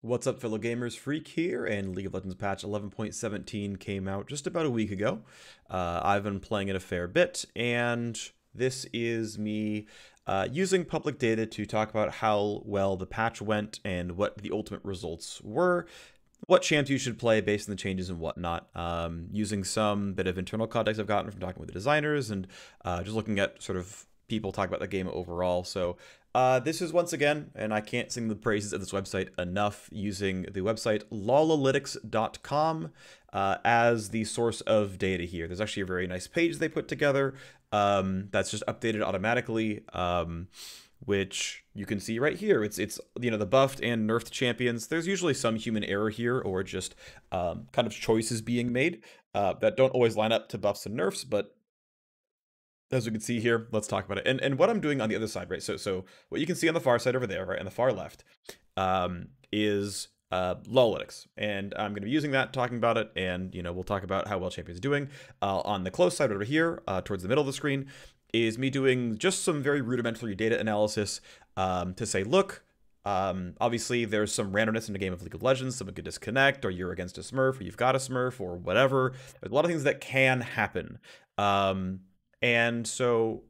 What's up, fellow gamers? Phreak here, and League of Legends patch 11.17 came out just about a week ago. I've been playing it a fair bit, and this is me using public data to talk about how well the patch went and what the ultimate results were, what champs you should play based on the changes and whatnot, using some bit of internal context I've gotten from talking with the designers and just looking at sort of people talk about the game overall. So this is once again, and I can't sing the praises of this website enough, using the website lolalytics.com as the source of data here. There's actually a very nice page they put together that's just updated automatically, which you can see right here. It's the buffed and nerfed champions. There's usually some human error here, or just kind of choices being made that don't always line up to buffs and nerfs, but as we can see here, let's talk about it. And what I'm doing on the other side, right? So what you can see on the far side over there, right, on the far left, is Lolalytics. And I'm going to be using that, talking about it, and, we'll talk about how well champions are doing. On the close side over here, towards the middle of the screen, is me doing just some very rudimentary data analysis to say, look, obviously there's some randomness in the game of League of Legends. Someone could disconnect, or you're against a Smurf, or you've got a Smurf, or whatever. There's a lot of things that can happen. And so,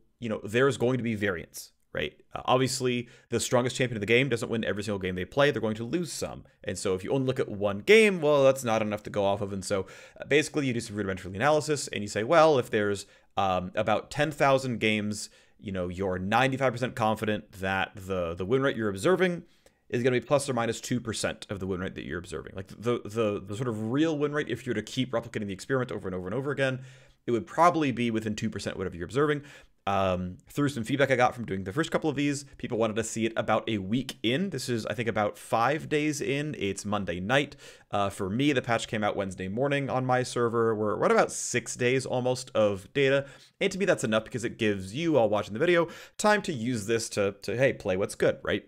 there's going to be variance, right? Obviously, the strongest champion of the game doesn't win every single game they play. They're going to lose some. And so if you only look at one game, well, that's not enough to go off of. And so basically you do some rudimentary analysis and you say, well, if there's about 10,000 games, you're 95% confident that the win rate you're observing is going to be plus or minus 2% of the win rate that you're observing. Like the sort of real win rate, if you were to keep replicating the experiment over and over and over again, it would probably be within 2% whatever you're observing. Through some feedback I got from doing the first couple of these, people wanted to see it about a week in. This is, I think, about 5 days in. It's Monday night. For me, the patch came out Wednesday morning on my server. We're at about 6 days almost of data. And to me, that's enough because it gives you all watching the video time to use this to hey, play what's good, right?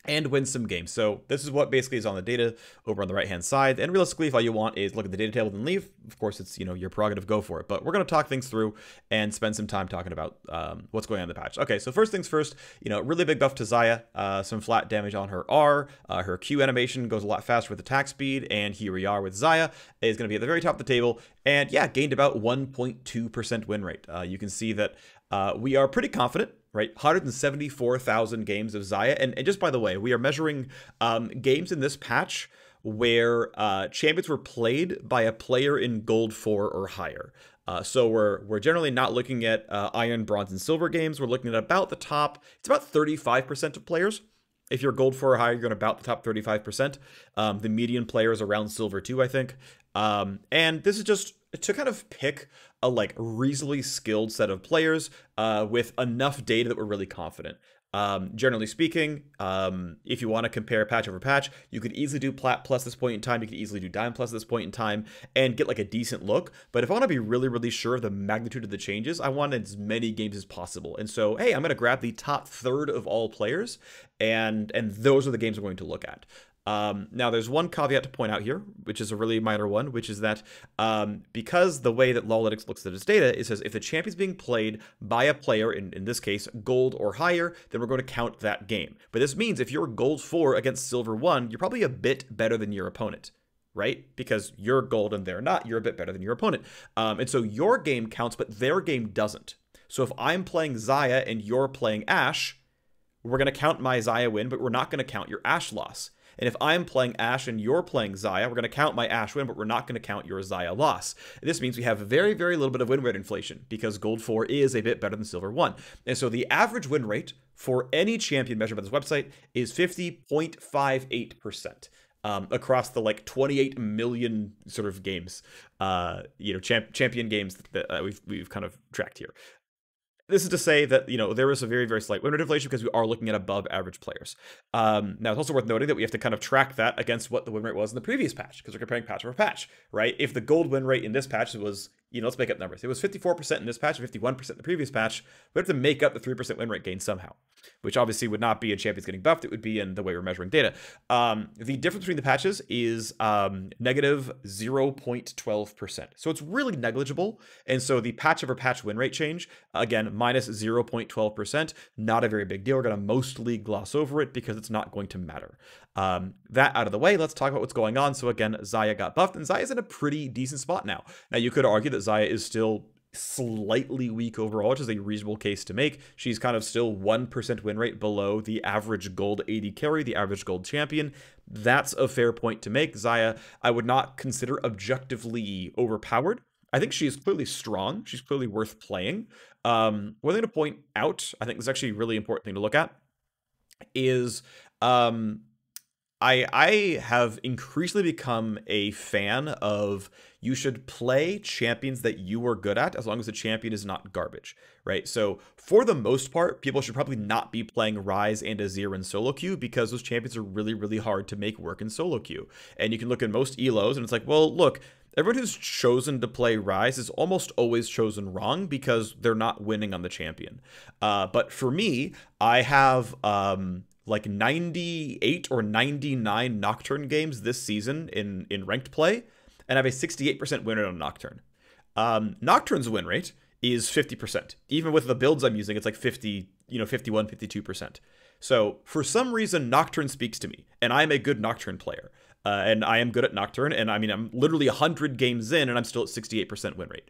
And win some games. So this is what basically is on the data over on the right-hand side. And realistically, if all you want is look at the data table and leave, of course, it's, your prerogative, go for it. But we're going to talk things through and spend some time talking about what's going on in the patch. Okay, so first things first, really big buff to Xayah, some flat damage on her R. Her Q animation goes a lot faster with attack speed. And here we are with Xayah, is going to be at the very top of the table. And yeah, gained about 1.2% win rate. You can see that we are pretty confident, right? 174,000 games of Xayah. And just by the way, we are measuring games in this patch where champions were played by a player in gold 4 or higher. So we're generally not looking at iron, bronze, and silver games. We're looking at about the top. It's about 35% of players. If you're gold 4 or higher, you're going about the top 35%. The median player is around silver 2, I think. And this is just to kind of pick a reasonably skilled set of players with enough data that we're really confident. Generally speaking, if you want to compare patch over patch, you could easily do Plat plus this point in time. You could easily do Diamond plus this point in time and get a decent look. But if I want to be really, really sure of the magnitude of the changes, I want as many games as possible. And so, hey, I'm going to grab the top third of all players, and those are the games we're going to look at. Now, there's one caveat to point out here, which is a really minor one, which is that because the way that Lolalytics looks at its data, it says if the champion's being played by a player, in this case, gold or higher, then we're going to count that game. But this means if you're gold 4 against silver 1, you're probably a bit better than your opponent, right? Because you're gold and they're not, you're a bit better than your opponent. And so your game counts, but their game doesn't. So if I'm playing Xayah and you're playing Ashe, we're going to count my Xayah win, but we're not going to count your Ashe loss. And if I'm playing Ashe and you're playing Xayah, we're going to count my Ashe win, but we're not going to count your Xayah loss. And this means we have very, very little bit of win rate inflation because gold 4 is a bit better than silver 1. And so the average win rate for any champion measured by this website is 50.58%. Across the 28 million sort of games, champion games that we've kind of tracked here. This is to say that, there is a very, very slight win rate inflation because we are looking at above average players. Now, it's also worth noting that we have to kind of track that against what the win rate was in the previous patch because we're comparing patch over patch, right? If the gold win rate in this patch was let's make up numbers. It was 54% in this patch, 51% in the previous patch. We have to make up the 3% win rate gain somehow, which obviously would not be in champions getting buffed. It would be in the way we're measuring data. The difference between the patches is negative 0.12%. So it's really negligible. And so the patch over patch win rate change, again, minus 0.12%, not a very big deal. We're going to mostly gloss over it because it's not going to matter. That out of the way, let's talk about what's going on. So again, Xayah got buffed, and Xayah's in a pretty decent spot now. Now, you could argue that Xayah is still slightly weak overall, which is a reasonable case to make. She's kind of still 1% win rate below the average gold AD carry, the average gold champion. That's a fair point to make. Xayah, I would not consider objectively overpowered. I think she is clearly strong. She's clearly worth playing. One thing to point out, I think this is actually a really important thing to look at, is I have increasingly become a fan of you should play champions that you are good at as long as the champion is not garbage, right? So for the most part, people should probably not be playing Ryze and Azir in solo queue because those champions are really, really hard to make work in solo queue. And you can look at most elos and it's like, well, look, everyone who's chosen to play Ryze is almost always chosen wrong because they're not winning on the champion. But for me, I have like 98 or 99 Nocturne games this season in ranked play, and I have a 68% win rate on Nocturne. Nocturne's win rate is 50%. Even with the builds I'm using, it's like 50, 51, 52%. So for some reason, Nocturne speaks to me, and I'm a good Nocturne player. And I am good at Nocturne, and I mean, I'm literally 100 games in, and I'm still at 68% win rate.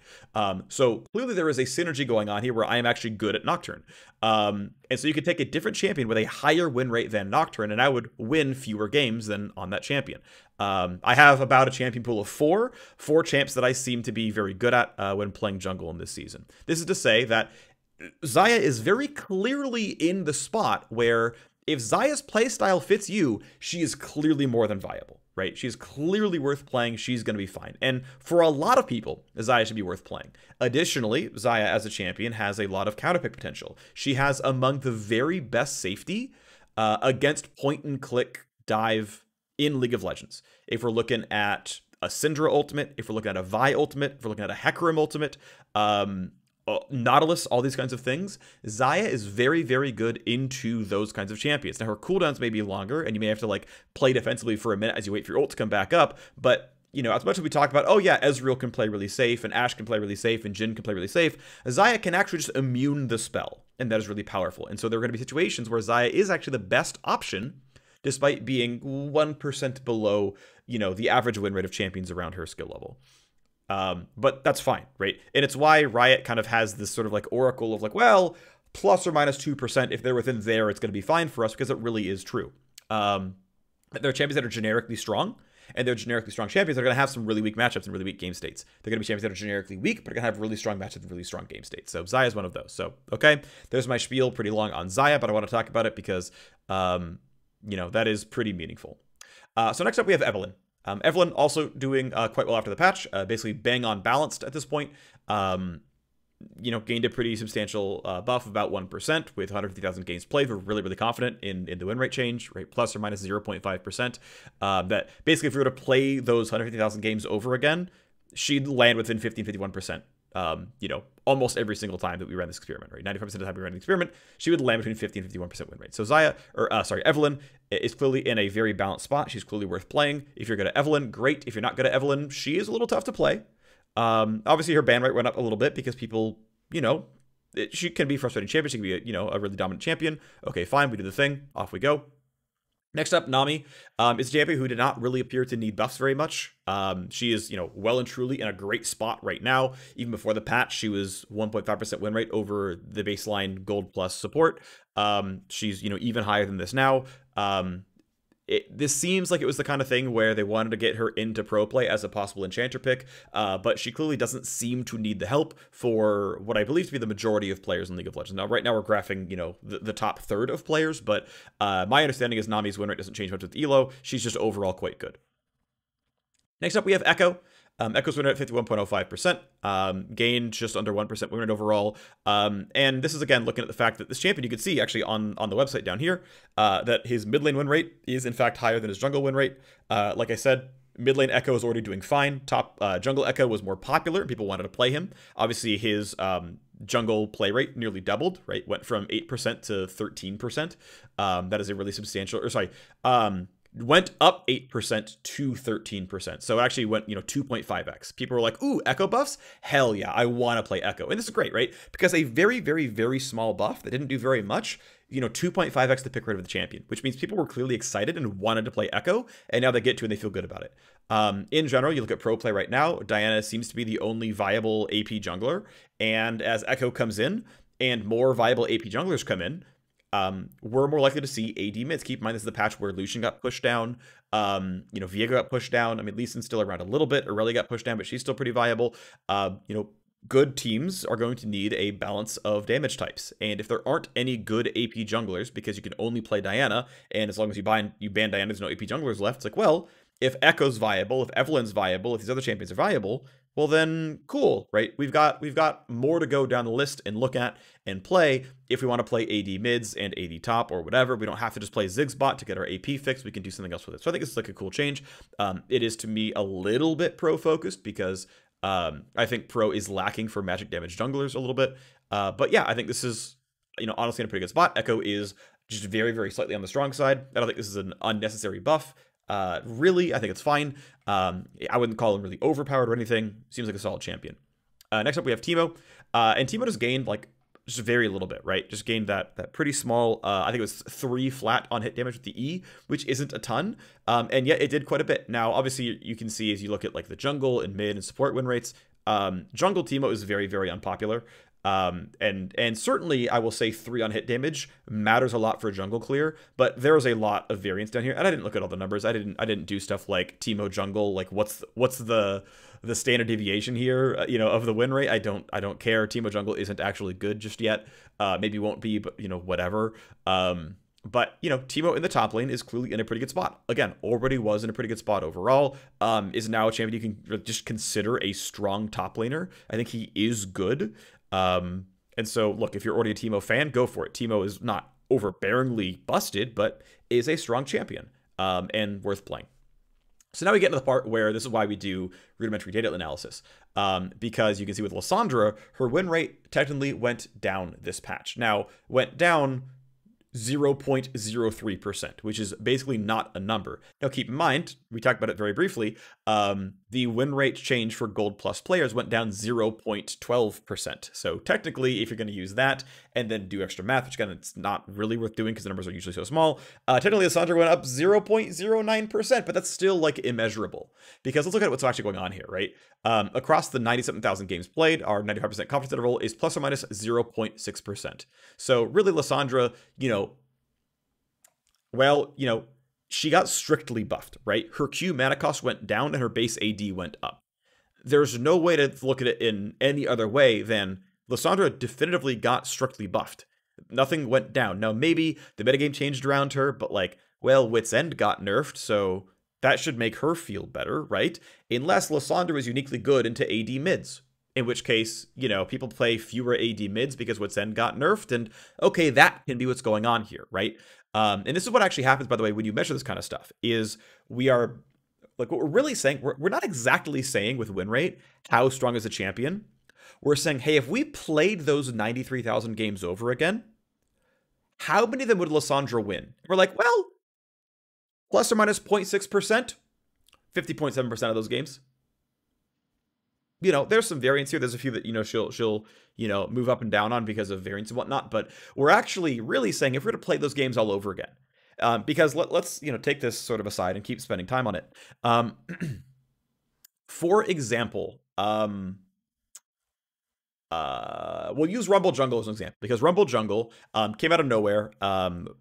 So clearly there is a synergy going on here where I am actually good at Nocturne. And so you could take a different champion with a higher win rate than Nocturne, and I would win fewer games than on that champion. I have about a champion pool of four champs that I seem to be very good at when playing jungle in this season. This is to say that Xayah is very clearly in the spot where if Xayah's playstyle fits you, she is clearly more than viable, right? She's clearly worth playing. She's going to be fine. And for a lot of people, Xayah should be worth playing. Additionally, Xayah as a champion has a lot of counterpick potential. She has among the very best safety against point-and-click dive in League of Legends. If we're looking at a Syndra ultimate, if we're looking at a Vi ultimate, if we're looking at a Hecarim ultimate, Nautilus, all these kinds of things, Xayah is very, very good into those kinds of champions. Now, her cooldowns may be longer, and you may have to, like, play defensively for a minute as you wait for your ult to come back up, but, as much as we talk about, oh yeah, Ezreal can play really safe, and Ashe can play really safe, and Jhin can play really safe, Xayah can actually just immune the spell, and that is really powerful. And so there are going to be situations where Xayah is actually the best option, despite being 1% below, the average win rate of champions around her skill level. But that's fine, right? And it's why Riot kind of has this sort of like oracle of like, well, plus or minus 2%, if they're within there, it's going to be fine for us, because it really is true. There are champions that are generically strong, and they're generically strong champions that are going to have some really weak matchups and really weak game states. They're going to be champions that are generically weak, but are going to have really strong matchups and really strong game states. So Xayah is one of those. So, okay, there's my spiel, pretty long on Xayah, but I want to talk about it because, that is pretty meaningful. So next up, we have Evelynn. Evelynn also doing quite well after the patch, basically bang on balanced at this point. Gained a pretty substantial buff, about 1% with 150,000 games played. We're really, really confident in the win rate change, right? Plus or minus 0.5%. That basically, if we were to play those 150,000 games over again, she'd land within 50-51%. Almost every single time that we ran this experiment, right? 95% of the time we ran the experiment, she would land between 50 and 51% win rate. So Evelynn is clearly in a very balanced spot. She's clearly worth playing. If you're good at Evelynn, great. If you're not good at Evelynn, she is a little tough to play. Obviously her ban rate went up a little bit because people, she can be a frustrating champion. She can be a really dominant champion. Okay, fine. We do the thing. Off we go. Next up, Nami is a champion who did not really appear to need buffs very much. She is, well and truly in a great spot right now. Even before the patch, she was 1.5% win rate over the baseline gold plus support. She's, even higher than this now. This seems like it was the kind of thing where they wanted to get her into pro play as a possible enchanter pick, but she clearly doesn't seem to need the help for what I believe to be the majority of players in League of Legends. Now, right now we're graphing, the top third of players, but my understanding is Nami's win rate doesn't change much with Elo. She's just overall quite good. Next up, we have Echo. Echo's win rate at 51.05%, gained just under 1% win rate overall. And this is, again, looking at the fact that this champion, you can see actually on the website down here, that his mid lane win rate is in fact higher than his jungle win rate. Like I said, Mid lane Echo is already doing fine. Top jungle Echo was more popular. People wanted to play him. Obviously, his jungle play rate nearly doubled, right? Went from 8% to 13%. That is a really substantial, or sorry, went up 8% to 13%. So it actually went, 2.5x. People were like, ooh, Echo buffs? Hell yeah, I want to play Echo. And this is great, right? Because a very, very, very small buff that didn't do very much, 2.5x the pick rate of the champion, which means people were clearly excited and wanted to play Echo, and now they get to and they feel good about it. In general, you look at pro play right now, Diana seems to be the only viable AP jungler, and as Echo comes in and more viable AP junglers come in, we're more likely to see AD mids. Keep in mind, this is the patch where Lucian got pushed down. Viego got pushed down. I mean, Lee Sin's still around a little bit. Aurelia got pushed down, but she's still pretty viable. Good teams are going to need a balance of damage types. And if there aren't any good AP junglers, because you can only play Diana, and as long as you ban Diana, there's no AP junglers left, it's like, well, if Echo's viable, if Evelyn's viable, if these other champions are viable, well then cool, right? We've got more to go down the list and look at and play if we want to play AD mids and AD top or whatever. We don't have to just play Ziggs bot to get our AP fixed. We can do something else with it. So I think this is like a cool change. It is to me a little bit pro focused because I think pro is lacking for magic damage junglers a little bit. But yeah, I think this is, honestly in a pretty good spot. Echo is just very, very slightly on the strong side. I don't think this is an unnecessary buff. Really, I think it's fine. I wouldn't call him really overpowered or anything. Seems like a solid champion. Next up, we have Teemo. And Teemo just gained like just very little bit, right? Just gained that pretty small, I think it was 3 flat on hit damage with the E, which isn't a ton. And yet it did quite a bit. Now, obviously, you can see as you look at like the jungle and mid and support win rates, jungle Teemo is very, very unpopular. And certainly I will say 3 on hit damage matters a lot for a jungle clear, but there is a lot of variance down here. And I didn't look at all the numbers. I didn't do stuff like Teemo jungle, like what's the standard deviation here, of the win rate. I don't care. Teemo jungle isn't actually good just yet. Maybe won't be, but whatever. But, Teemo in the top lane is clearly in a pretty good spot. Again, already was in a pretty good spot overall. Is now a champion you can just consider a strong top laner. I think he is good. And so, look, if you're already a Teemo fan, go for it. Teemo is not overbearingly busted, but is a strong champion and worth playing. So now we get into the part where this is why we do rudimentary data analysis. Because you can see with Lissandra, her win rate technically went down this patch. Now, went down 0.03%, which is basically not a number. Now, keep in mind, we talked about it very briefly, the win rate change for gold plus players went down 0.12%. So technically, if you're going to use that and then do extra math, which again, it's not really worth doing because the numbers are usually so small, technically Lissandra went up 0.09%, but that's still like immeasurable. Because let's look at what's actually going on here, right? Across the 97,000 games played, our 95% confidence interval is plus or minus 0.6%. So really Lissandra, she got strictly buffed, right? Her Q mana cost went down and her base AD went up. There's no way to look at it in any other way than Lissandra definitively got strictly buffed. Nothing went down. Now, maybe the metagame changed around her, but Wit's End got nerfed, so that should make her feel better, right? Unless Lissandra is uniquely good into AD mids. In which case, people play fewer AD mids because Wit's End got nerfed, and okay, that can be what's going on here, right? And this is what actually happens, by the way, when you measure this kind of stuff, is we are, what we're really saying, we're not exactly saying with win rate, how strong is a champion. We're saying, hey, if we played those 93,000 games over again, how many of them would Lissandra win? We're like, well, plus or minus 0.6%, 50.7% of those games. There's some variance here. There's a few that, she'll move up and down on because of variance and whatnot. But we're actually really saying if we're going to play those games all over again, because let's, take this sort of aside and keep spending time on it. For example, we'll use Rumble Jungle as an example because Rumble Jungle came out of nowhere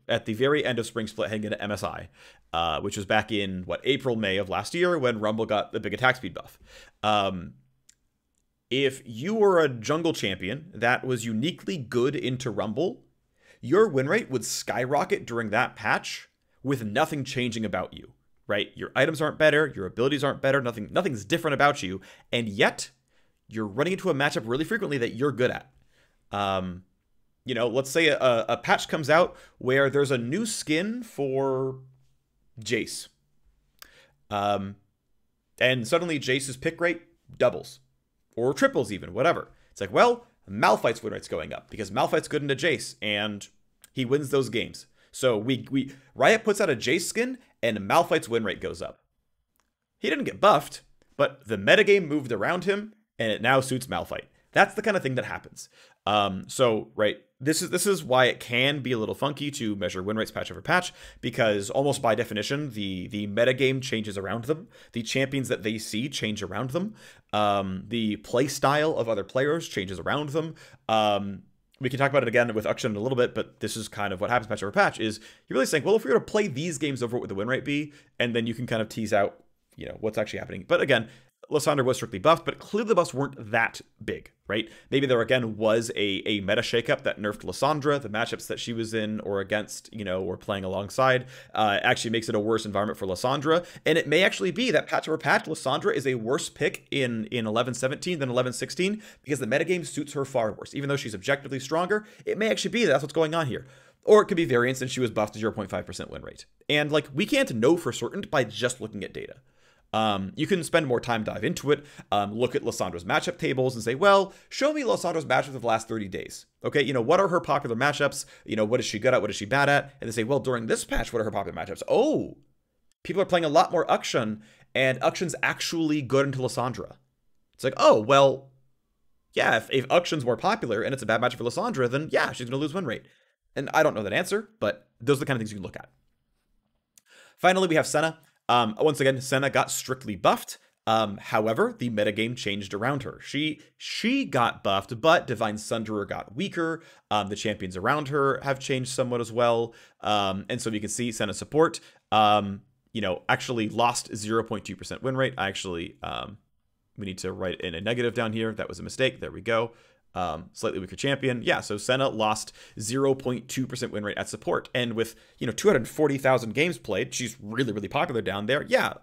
at the very end of Spring Split heading into MSI, which was back in, April, May of last year when Rumble got the big attack speed buff. If you were a jungle champion that was uniquely good into Rumble, your win rate would skyrocket during that patch with nothing changing about you, right? Your items aren't better, your abilities aren't better, nothing's different about you, and yet you're running into a matchup really frequently that you're good at. Let's say a patch comes out where there's a new skin for Jace. And suddenly Jace's pick rate doubles. Or triples even, whatever. It's like, well, Malphite's win rate's going up because Malphite's good into Jace, and he wins those games. So Riot puts out a Jace skin, and Malphite's win rate goes up. He didn't get buffed, but the metagame moved around him, and it now suits Malphite. That's the kind of thing that happens. Right, this is why it can be a little funky to measure win rates patch over patch, because almost by definition, the metagame changes around them. The champions that they see change around them. The play style of other players changes around them. We can talk about it again with Akshan in a little bit, but this is kind of what happens patch over patch, is you're really saying, well, if we were to play these games over, what would the win rate be? And then you can kind of tease out, you know, what's actually happening. But again, Lissandra was strictly buffed, but clearly the buffs weren't that big, right? Maybe there, again, was a meta shakeup that nerfed Lissandra. The matchups that she was in or against, you know, or playing alongside actually makes it a worse environment for Lissandra. And it may actually be that patch over patch, Lissandra is a worse pick in 11-17 than 11-16 because the metagame suits her far worse. Even though she's objectively stronger, it may actually be that that's what's going on here. Or it could be variance and she was buffed to 0.5% win rate. And, like, we can't know for certain by just looking at data. You can spend more time, dive into it, look at Lissandra's matchup tables and say, well, show me Lissandra's matchups of the last 30 days. Okay, you know, what are her popular matchups? You know, what is she good at? What is she bad at? And they say, well, during this patch, what are her popular matchups? Oh, people are playing a lot more Akshan, and Akshan's actually good into Lissandra. It's like, oh, well, yeah, if Akshan's more popular and it's a bad matchup for Lissandra, then yeah, she's going to lose win rate. And I don't know that answer, but those are the kind of things you can look at. Finally, we have Senna. Once again, Senna got strictly buffed. However, the metagame changed around her. She got buffed, but Divine Sunderer got weaker. The champions around her have changed somewhat as well. And so you can see Senna support, you know, actually lost 0.2% win rate. We need to write in a negative down here. That was a mistake. There we go. Slightly weaker champion. Yeah, so Senna lost 0.2% win rate at support. And with, you know, 240,000 games played, she's really, really popular down there. Yeah,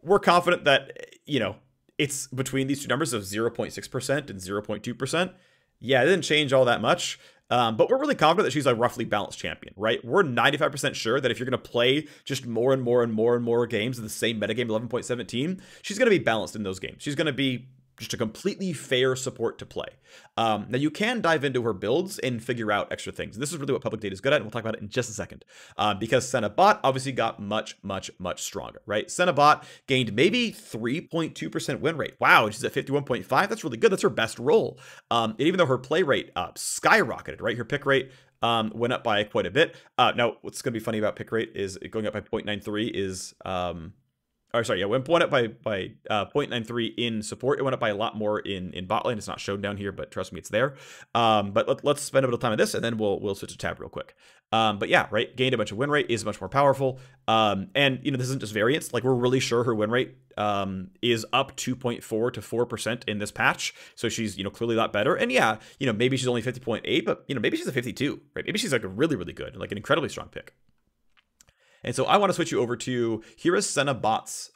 we're confident that, you know, it's between these two numbers of 0.6% and 0.2%. Yeah, it didn't change all that much. But we're really confident that she's a roughly balanced champion, right? We're 95% sure that if you're going to play just more and more and more and more games in the same metagame, 11.17, she's going to be balanced in those games. She's going to be just a completely fair support to play. Now, you can dive into her builds and figure out extra things. This is really what public data is good at, and we'll talk about it in just a second. Because Senna bot obviously got much, much, much stronger, right? Senna bot gained maybe 3.2% win rate. Wow, she's at 51.5. That's really good. That's her best roll. And even though her play rate skyrocketed, right? Her pick rate went up by quite a bit. Now, what's going to be funny about pick rate is going up by 0.93 is... it went up by 0.93 in support. It went up by a lot more in bot lane. It's not shown down here, but trust me, it's there. But let's spend a bit of time on this, and then we'll switch to tab real quick. But yeah, right, gained a bunch of win rate, is much more powerful. And, you know, this isn't just variance. Like, we're really sure her win rate is up 2.4 to 4% in this patch. So she's, you know, clearly a lot better. And yeah, you know, maybe she's only 50.8, but, you know, maybe she's a 52, right? Maybe she's like a really, really good, like an incredibly strong pick. And so I want to switch you over to, here is Senna bot's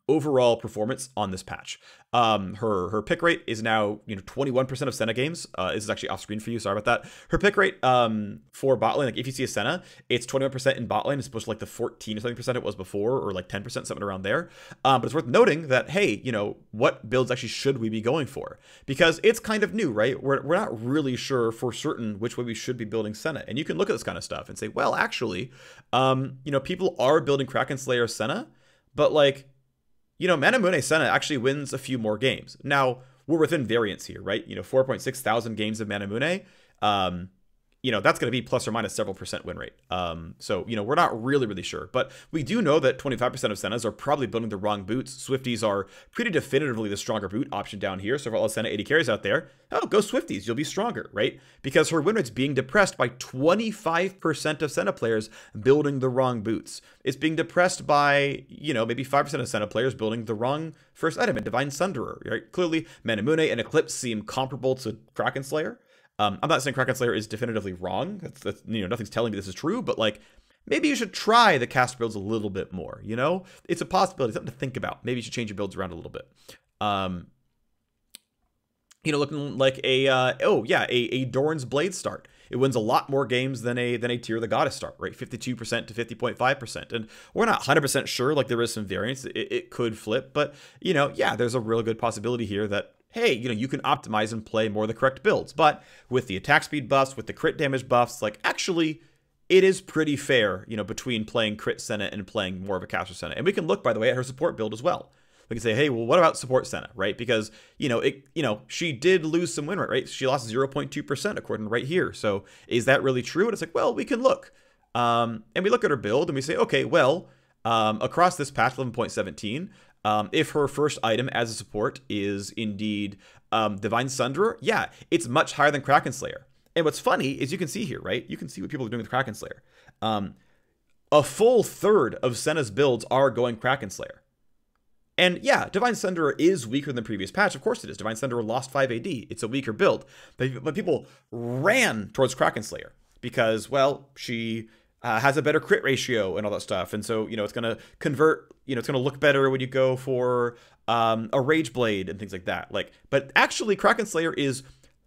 overall performance on this patch. Her pick rate is now, you know, 21% of Senna games. This is actually off screen for you. Sorry about that. Her pick rate for bot lane, like if you see a Senna, it's 21% in bot lane. It's supposed to like the 14 or something percent it was before, or like 10%, something around there. But it's worth noting that, hey, you know, what builds actually should we be going for? Because it's kind of new, right? We're not really sure for certain which way we should be building Senna. And you can look at this kind of stuff and say, well, actually, you know, people are building Kraken Slayer Senna, but like, you know, Manamune Senna actually wins a few more games. Now, we're within variance here, right? You know, 4.6 thousand games of Manamune. You know, that's going to be plus or minus several percent win rate. So, you know, we're not really, really sure. But we do know that 25% of Sennas are probably building the wrong boots. Swifties are pretty definitively the stronger boot option down here. So for all the Senna 80 carries out there, oh, go Swifties. You'll be stronger, right? Because her win rate's being depressed by 25% of Senna players building the wrong boots. It's being depressed by, you know, maybe 5% of Senna players building the wrong first item in Divine Sunderer, right? Clearly, Manamune and Eclipse seem comparable to Kraken Slayer. I'm not saying Kraken Slayer is definitively wrong. That's, you know, nothing's telling me this is true, but like, maybe you should try the cast builds a little bit more, you know? It's a possibility, something to think about. Maybe you should change your builds around a little bit. You know, looking like a Doran's Blade start. It wins a lot more games than a Tear of the Goddess start, right? 52% to 50.5%. And we're not 100% sure, like there is some variance. It could flip, but, yeah, there's a real good possibility here that, hey, you can optimize and play more of the correct builds. But with the attack speed buffs, with the crit damage buffs, like actually it is pretty fair, between playing crit Senna and playing more of a caster Senna. And we can look, by the way, at her support build as well. We can say, hey, well, what about support Senna, right? Because, she did lose some win rate, right? She lost 0.2% according to right here. So is that really true? And it's like, well, we can look. And we look at her build and we say, okay, well, across this patch 11.17, if her first item as a support is indeed Divine Sunderer, yeah, it's much higher than Kraken Slayer. And what's funny is you can see here, right? You can see what people are doing with Kraken Slayer. A full third of Senna's builds are going Kraken Slayer. And yeah, Divine Sunderer is weaker than the previous patch. Of course it is. Divine Sunderer lost 5 AD. It's a weaker build. But people ran towards Kraken Slayer because, well, she has a better crit ratio and all that stuff. And so, it's going to convert, it's going to look better when you go for a Rage Blade and things like that. But actually, Kraken Slayer is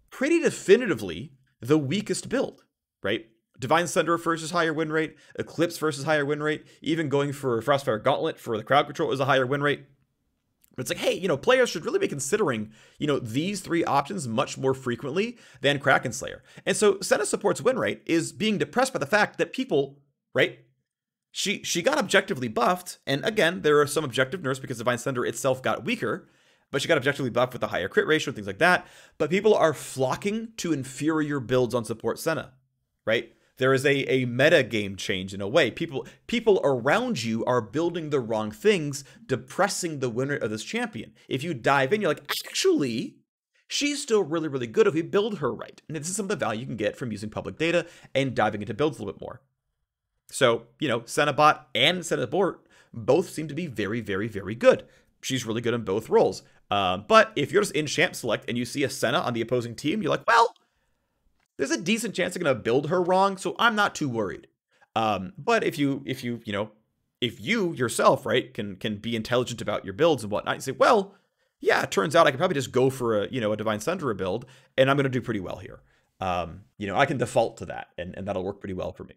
pretty definitively the weakest build, right? Divine Sunderer versus higher win rate, Eclipse versus higher win rate, even going for Frostfire Gauntlet for the crowd control is a higher win rate. But it's like, hey, players should really be considering, these three options much more frequently than Kraken Slayer. And so Senna support's win rate is being depressed by the fact that people, right? She got objectively buffed, and again, there are some objective nerfs because Divine Sunderer itself got weaker, but she got objectively buffed with a higher crit ratio and things like that. But people are flocking to inferior builds on support Senna, right? There is a meta game change in a way. People around you are building the wrong things, depressing the win rate of this champion. If you dive in, you're like, actually, she's still really, really good if we build her right. And this is some of the value you can get from using public data and diving into builds a little bit more. So, Senna bot and Senna support both seem to be very, very, very good. She's really good in both roles. But if you're just in champ select and you see a Senna on the opposing team, you're like, well, there's a decent chance they're going to build her wrong, so I'm not too worried. But if you yourself, right, can be intelligent about your builds and whatnot, you say, well, yeah, it turns out I can probably just go for a Divine Sunderer build, and I'm going to do pretty well here. I can default to that, and that'll work pretty well for me.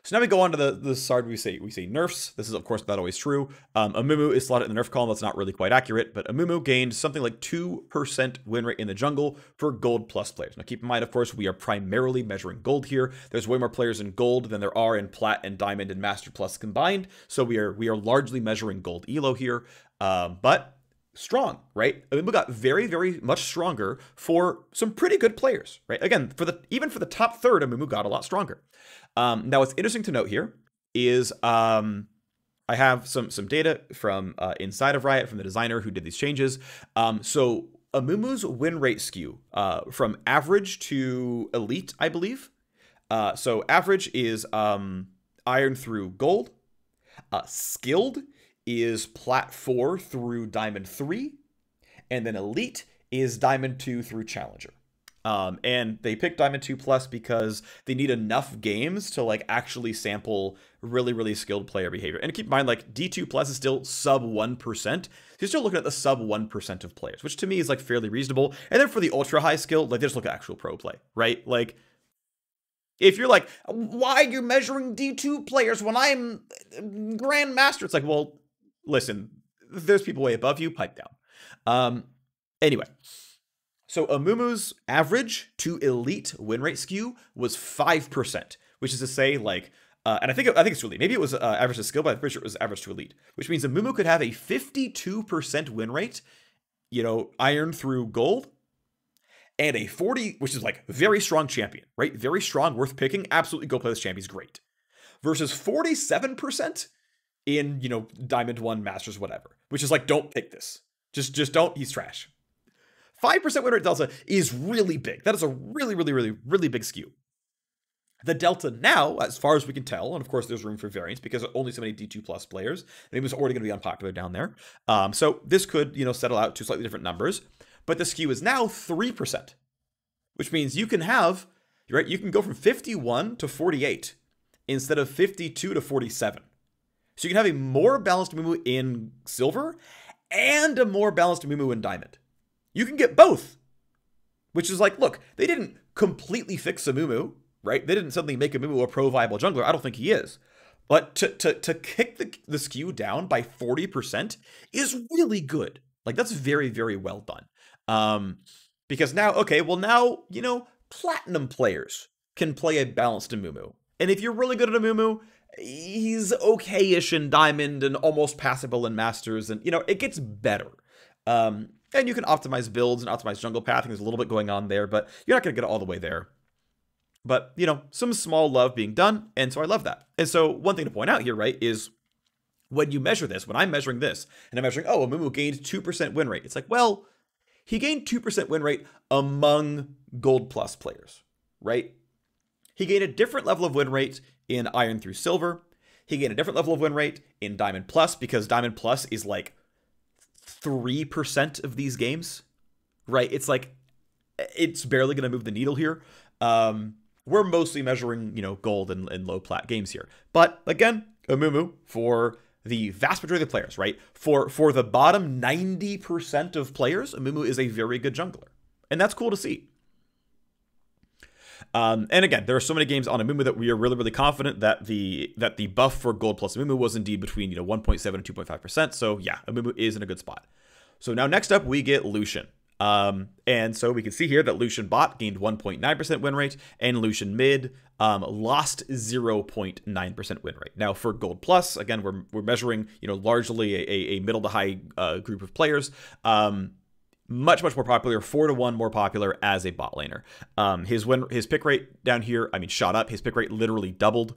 So now we go on to the side we say nerfs. This is, of course, not always true. Amumu is slotted in the nerf column. That's not really quite accurate, but Amumu gained something like 2% win rate in the jungle for gold plus players. Now keep in mind, of course, we are primarily measuring gold here. There's way more players in gold than there are in plat and diamond and master plus combined. So we are largely measuring gold elo here, but strong, right? Amumu got very, very much stronger for some pretty good players, right? Again, even for the top third, Amumu got a lot stronger. Now, what's interesting to note here is I have some data from inside of Riot from the designer who did these changes. So Amumu's win rate skew from average to elite, I believe. So average is iron through gold. Skilled is plat 4 through diamond 3. And then elite is diamond 2 through challenger. And they picked Diamond 2 Plus because they need enough games to actually sample really, really skilled player behavior. And keep in mind, D2 Plus is still sub 1%. So you're still looking at the sub 1% of players, which to me is fairly reasonable. And then for the ultra high skill, they just look at actual pro play, right? If you're like, why are you measuring D2 players when I'm Grandmaster? It's like, well, listen, there's people way above you, pipe down. Anyway. So Amumu's average to elite win rate skew was 5%, which is to say, and I think it's to elite. Maybe it was average to skill, but I'm pretty sure it was average to elite, which means Amumu could have a 52% win rate, iron through gold, and a 40, which is very strong champion, right? Very strong, worth picking. Absolutely go play this champion. He's great. Versus 47% in, Diamond 1, Masters, whatever, which is don't pick this. Just don't. He's trash. 5% win rate delta is really big. That is a really, really, really, really big skew. The delta now, as far as we can tell, and of course there's room for variance because only so many D2 plus players, and it was already going to be unpopular down there. So this could, settle out to slightly different numbers, but the skew is now 3%, which means you can have, right, you can go from 51 to 48 instead of 52 to 47. So you can have a more balanced Amumu in silver and a more balanced Amumu in diamond. You can get both, which is look, they didn't completely fix Amumu, right? They didn't suddenly make Amumu a pro viable jungler. I don't think he is. But to kick the skew down by 40% is really good. Like, that's very, very well done. Because now, okay, well now, you know, platinum players can play a balanced Amumu. And if you're really good at Amumu, he's okay-ish in Diamond and almost passable in Masters. And, you know, it gets better. And you can optimize builds and optimize jungle pathing. There's a little bit going on there, but you're not going to get all the way there. But, you know, some small love being done, and so I love that. And so one thing to point out here, right, is when you measure this, when I'm measuring this, and I'm measuring, oh, Amumu gained 2% win rate. It's like, well, he gained 2% win rate among Gold Plus players, right? He gained a different level of win rate in Iron through Silver. He gained a different level of win rate in Diamond Plus, because Diamond Plus is like 3% of these games, right? It's like, it's barely going to move the needle here. We're mostly measuring, you know, gold and low plat games here. But again, Amumu, for the vast majority of players, right? For the bottom 90% of players, Amumu is a very good jungler. And that's cool to see. And again, there are so many games on Amumu that we are really, really confident that the buff for gold plus Amumu was indeed between, you know, 1.7 and 2.5%. So yeah, Amumu is in a good spot. So now next up, we get Lucian. And so we can see here that Lucian bot gained 1.9% win rate, and Lucian mid lost 0.9% win rate. Now for Gold Plus, again, we're measuring, you know, largely a middle to high group of players. Much more popular, 4-to-1 more popular as a bot laner. His pick rate down here, I mean, shot up. His pick rate literally doubled,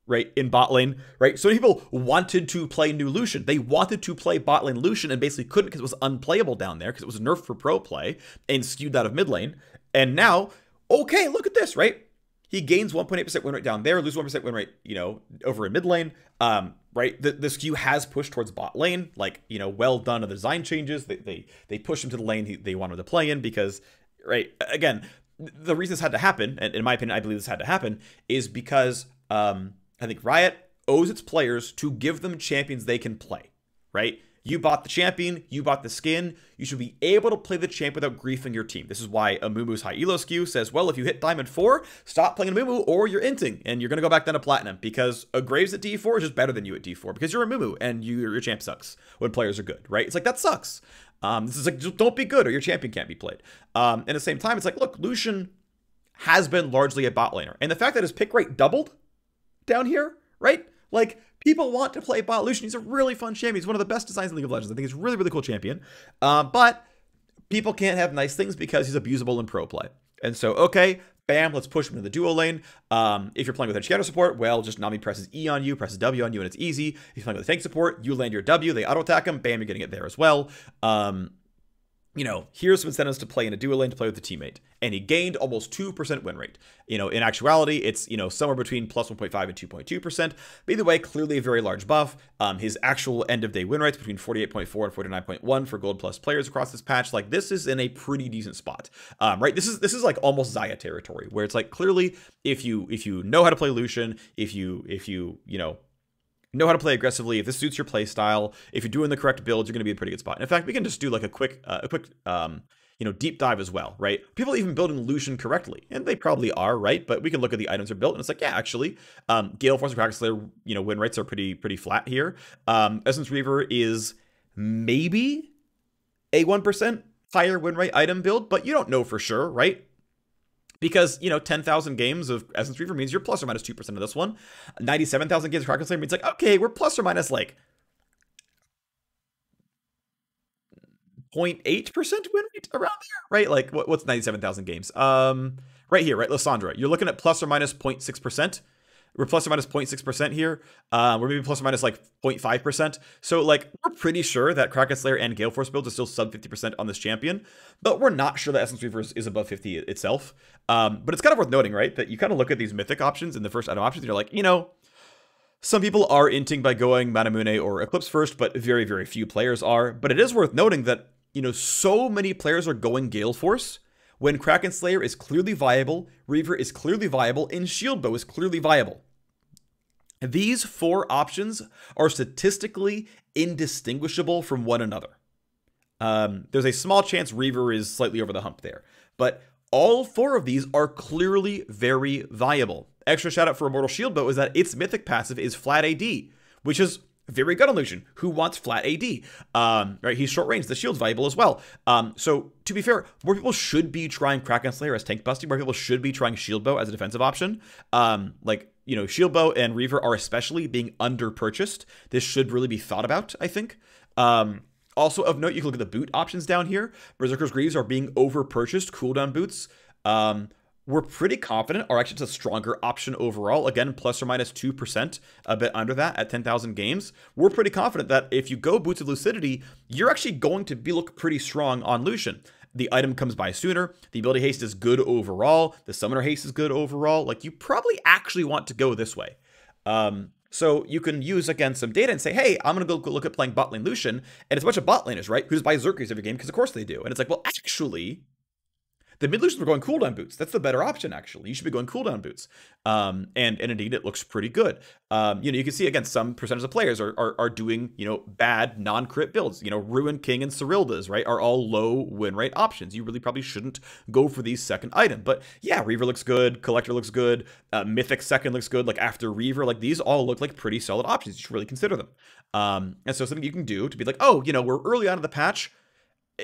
right, in bot lane, right? So many people wanted to play new Lucian. They wanted to play bot lane Lucian and basically couldn't because it was unplayable down there because it was nerfed for pro play and skewed out of mid lane. And now, okay, look at this, right? He gains 1.8% win rate down there, loses 1% win rate, you know, over in mid lane. Right, the skew has pushed towards bot lane. Like, you know, well done on the design changes. They pushed him to the lane they wanted to play in because, right, again, the reason this had to happen, and in my opinion, I believe this had to happen, is because I think Riot owes its players to give them champions they can play, right? You bought the champion, you bought the skin, you should be able to play the champ without griefing your team. This is why Amumu's high elo skew says, well, if you hit Diamond 4, stop playing Amumu or you're inting, and you're going to go back down to Platinum, because a Graves at D4 is just better than you at D4, because you're Amumu, and your champ sucks when players are good, right? It's like, that sucks. This is like, just don't be good or your champion can't be played. At the same time, it's like, look, Lucian has been largely a bot laner, and the fact that his pick rate doubled down here, right? Like, people want to play bot Lucian. He's a really fun champion. He's one of the best designs in League of Legends. I think he's a really, really cool champion. But people can't have nice things because he's abusable in pro play. And so, okay, bam, let's push him into the duo lane. If you're playing with a shadow support, well, just Nami presses E on you, presses W on you, and it's easy. If you're playing with a tank support, you land your W, they auto-attack him, bam, you're getting it there as well. You know, here's some incentives to play in a duo lane to play with a teammate. And he gained almost 2% win rate. You know, in actuality, it's, you know, somewhere between plus 1.5 and 2.2%. But either way, clearly a very large buff. His actual end of day win rates between 48.4 and 49.1 for gold plus players across this patch. Like, this is in a pretty decent spot. Right? This is like almost Xayah territory, where it's like, clearly, if you know how to play Lucian, if you know how to play aggressively, if this suits your play style, if you're doing the correct builds, you're going to be in a pretty good spot. And in fact, we can just do like a quick you know, deep dive as well, right? People even building Lucian correctly, and they probably are, right? But we can look at the items are built, and it's like, yeah, actually, Gale Force and Kraken Slayer, you know, win rates are pretty flat here. Essence Reaver is maybe a 1% higher win rate item build, but you don't know for sure, right? Because, you know, 10,000 games of Essence Reaver means you're plus or minus 2% of this one. 97,000 games of Kraken Slayer means like, okay, we're plus or minus like 0.8% win rate around there, right? Like, what's 97,000 games? Right here, right? Lissandra, you're looking at plus or minus 0.6%. We're plus or minus 0.6% here. We're maybe plus or minus like 0.5%. So like, we're pretty sure that Kraken Slayer and Gale Force builds are still sub 50% on this champion, but we're not sure that Essence Reaver is above 50 itself. But it's kind of worth noting, right, that you kind of look at these mythic options and the first item options, and you're like, you know, some people are inting by going Manamune or Eclipse first, but very, very few players are. But it is worth noting that, you know, so many players are going Gale Force when Kraken Slayer is clearly viable, Reaver is clearly viable, and Shield Bow is clearly viable. These four options are statistically indistinguishable from one another. There's a small chance Reaver is slightly over the hump there, but all 4 of these are clearly very viable. Extra shout out for Immortal Shieldbow is that its mythic passive is flat AD, which is very good on Lucian, who wants flat AD. Right, he's short range. The shield's valuable as well. So to be fair, more people should be trying Kraken Slayer as tank busting. More people should be trying Shieldbow as a defensive option. Like, you know, Shieldbow and Reaver are especially being under-purchased. This should really be thought about, I think. Also of note, you can look at the boot options down here. Berserker's Greaves are being over-purchased. Cooldown boots. We're pretty confident are actually a stronger option overall. Again, plus or minus 2%, a bit under that at 10,000 games. We're pretty confident that if you go Boots of Lucidity, you're actually going to look pretty strong on Lucian. The item comes by sooner. The ability haste is good overall. The summoner haste is good overall. Like, you probably actually want to go this way. So you can use, again, some data and say, hey, I'm going to go look at playing bot lane Lucian. And it's a bunch of bot laners, right? Who just buy Xerxes every game because, of course, they do. And it's like, well, actually, the mid Lucians are going cooldown boots. That's the better option, actually. You should be going cooldown boots. And indeed, it looks pretty good. You know, you can see, again, some percentage of players are doing, you know, bad non-crit builds. You know, Ruin King and Cyrildas, right, are all low win rate options. You really probably shouldn't go for these second item. But yeah, Reaver looks good. Collector looks good. Mythic second looks good. Like, after Reaver, like, these all look like pretty solid options. You should really consider them. And so something you can do to be like, oh, you know, we're early on in the patch.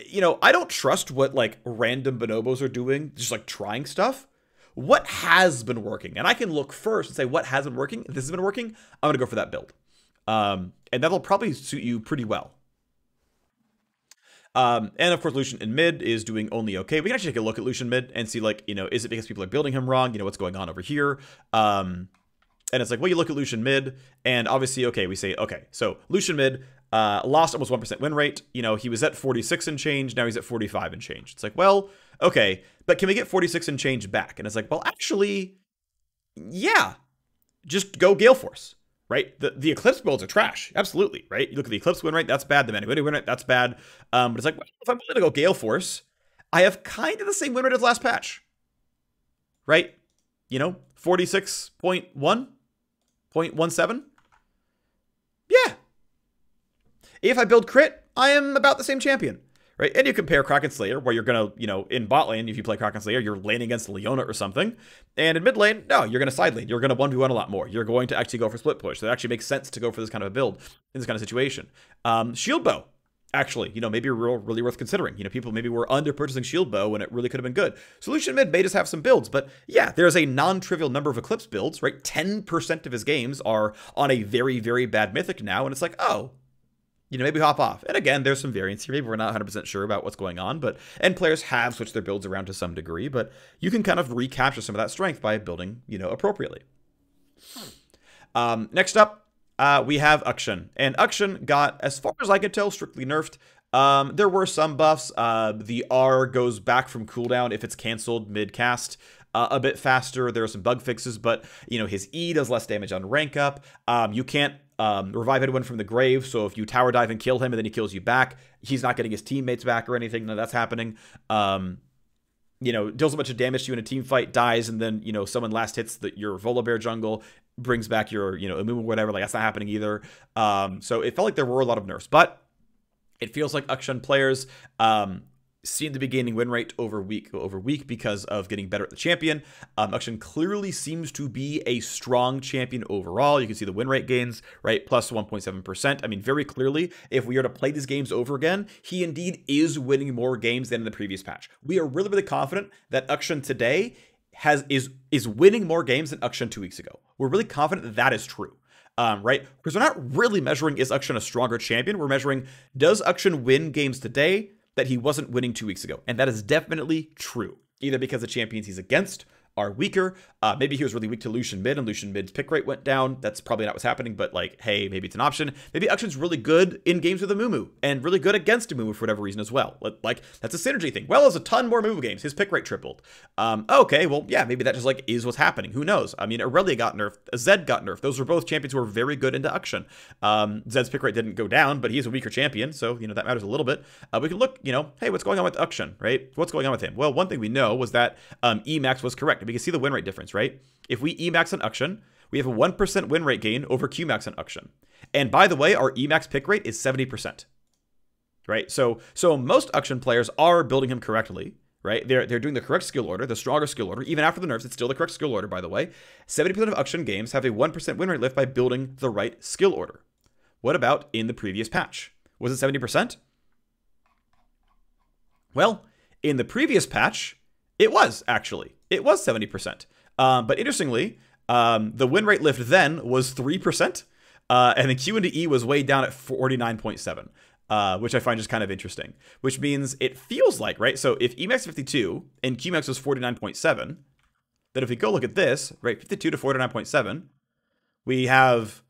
You know, I don't trust what, like, random bonobos are doing, just, like, trying stuff. What has been working? And I can look first and say, what has been working? If this has been working, I'm going to go for that build. And that'll probably suit you pretty well. And, of course, Lucian in mid is doing only okay. We can actually take a look at Lucian mid and see, like, you know, is it because people are building him wrong? You know, what's going on over here? And it's like, well, you look at Lucian mid, and obviously, okay, we say, okay, so Lucian mid, lost almost 1% win rate. You know, he was at 46 and change. Now he's at 45 and change. It's like, well, okay, but can we get 46 and change back? And it's like, well, actually, yeah, just go Gale Force, right? The Eclipse builds are trash. Absolutely, right? You look at the Eclipse win rate, that's bad. The Many win rate, that's bad. But it's like, well, if I'm willing to go Gale Force, I have kind of the same win rate as last patch, right? You know, 46.1, 0.17. Yeah. If I build crit, I am about the same champion, right? And you compare Kraken Slayer, where you're going to, you know, in bot lane, if you play Kraken Slayer, you're laning against Leona or something. And in mid lane, no, you're going to side lane. You're going to 1v1 a lot more. You're going to actually go for split push. So it actually makes sense to go for this kind of a build in this kind of situation. Shield Bow, actually, you know, maybe really worth considering. You know, people maybe were under purchasing Shield Bow when it really could have been good. Solution mid may just have some builds, but yeah, there's a non-trivial number of Eclipse builds, right? 10% of his games are on a very, very bad mythic now, and it's like, oh, you know, maybe hop off. And again, there's some variance here. Maybe we're not 100% sure about what's going on, and players have switched their builds around to some degree, but you can kind of recapture some of that strength by building, you know, appropriately. Next up, we have Akshan. And Akshan got, as far as I can tell, strictly nerfed. There were some buffs. The R goes back from cooldown if it's canceled mid-cast a bit faster. There are some bug fixes, but, you know, his E does less damage on rank up. You can't revive anyone from the grave, so if you tower dive and kill him and then he kills you back, he's not getting his teammates back or anything. None of that's happening. You know, deals a bunch of damage to you in a team fight, dies, and then, you know, someone last hits your Volibear jungle, brings back your, you know, Amumu, whatever. Like, that's not happening either. So it felt like there were a lot of nerfs, but it feels like Akshan players seem to be gaining win rate over week because of getting better at the champion. Akshan clearly seems to be a strong champion overall. You can see the win rate gains, right? Plus 1.7%. I mean, very clearly, if we are to play these games over again, he indeed is winning more games than in the previous patch. We are really, really confident that Akshan today is winning more games than Akshan 2 weeks ago. We're really confident that that is true. Right? Because we're not really measuring, is Akshan a stronger champion? We're measuring, does Akshan win games today that he wasn't winning 2 weeks ago? And that is definitely true. Either because the champions he's against are weaker. Maybe he was really weak to Lucian mid, and Lucian mid's pick rate went down. That's probably not what's happening, but like, hey, maybe it's an option. Maybe Akshan's really good in games with Amumu, and really good against Amumu for whatever reason as well. Like, that's a synergy thing. Well, there's a ton more Amumu games. His pick rate tripled. Okay, well, yeah, maybe that just like is what's happening. Who knows? I mean, Aurelia got nerfed. Zed got nerfed. Those were both champions who were very good into Akshan. Zed's pick rate didn't go down, but he's a weaker champion, so, you know, that matters a little bit. We can look, you know, hey, what's going on with Akshan, right? What's going on with him? Well, one thing we know was that Emax was correct. We can see the win rate difference, right? If we Emax on Akshan, we have a 1% win rate gain over Qmax on Akshan. And by the way, our Emax pick rate is 70%. Right? So most Akshan players are building him correctly. right? They're doing the correct skill order, the stronger skill order. Even after the nerfs, it's still the correct skill order, by the way. 70% of Akshan games have a 1% win rate lift by building the right skill order. What about in the previous patch? Was it 70%? Well, in the previous patch, it was, actually. It was 70%. But interestingly, the win rate lift then was 3%, and the Q into E was way down at 49.7, which I find just kind of interesting. Which means it feels like, right? So if Emax 52 and Qmax was 49.7, then if we go look at this, right, 52 to 49.7, we have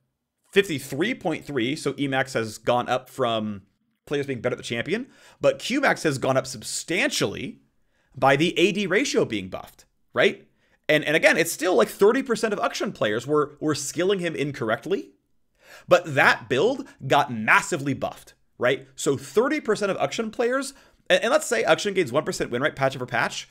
53.3, so Emax has gone up from players being better at the champion, but Qmax has gone up substantially by the AD ratio being buffed, right? And again, it's still like 30% of Akshan players were skilling him incorrectly, but that build got massively buffed, right? So 30% of Akshan players, and let's say Akshan gains 1% win rate patch over patch,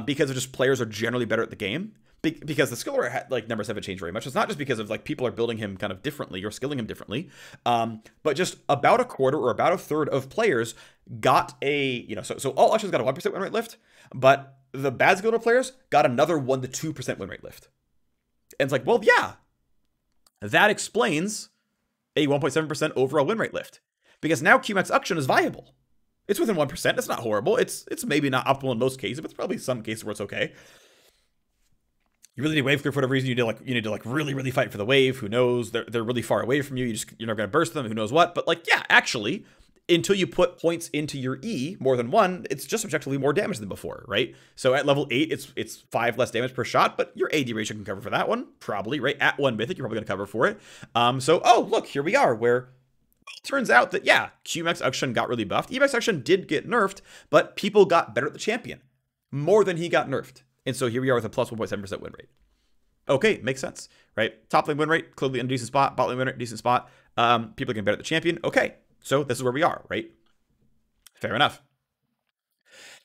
because of just players are generally better at the game, because the skill order like numbers haven't changed very much. It's not just because of like people are building him kind of differently or skilling him differently, but just about a quarter or about a third of players got a, so all Akshan's got a 1% win rate lift, but the bad skill order players got another 1 to 2% win rate lift. And it's like, well, yeah, that explains a 1.7% overall win rate lift, because now Qmax Akshan is viable. It's within 1%. It's not horrible. It's maybe not optimal in most cases, but it's probably some cases where it's okay. You really need wave clear for whatever reason. You need to really fight for the wave. Who knows? They're really far away from you. You're not gonna burst them. Who knows what? But like, yeah, actually, until you put points into your E more than one, it's just objectively more damage than before, right? So at level 8, it's 5 less damage per shot, but your AD ratio can cover for that one, probably, right? At 1 mythic, you're probably gonna cover for it. So oh look, here we are, where it turns out that yeah, Qmax Akshan got really buffed. Emax Akshan did get nerfed, but people got better at the champion more than he got nerfed. And so here we are with a plus 1.7% win rate. Okay, makes sense, right? Top lane win rate, clearly in a decent spot. Bot lane win rate, decent spot. People are getting better at the champion. Okay, so this is where we are, right? Fair enough.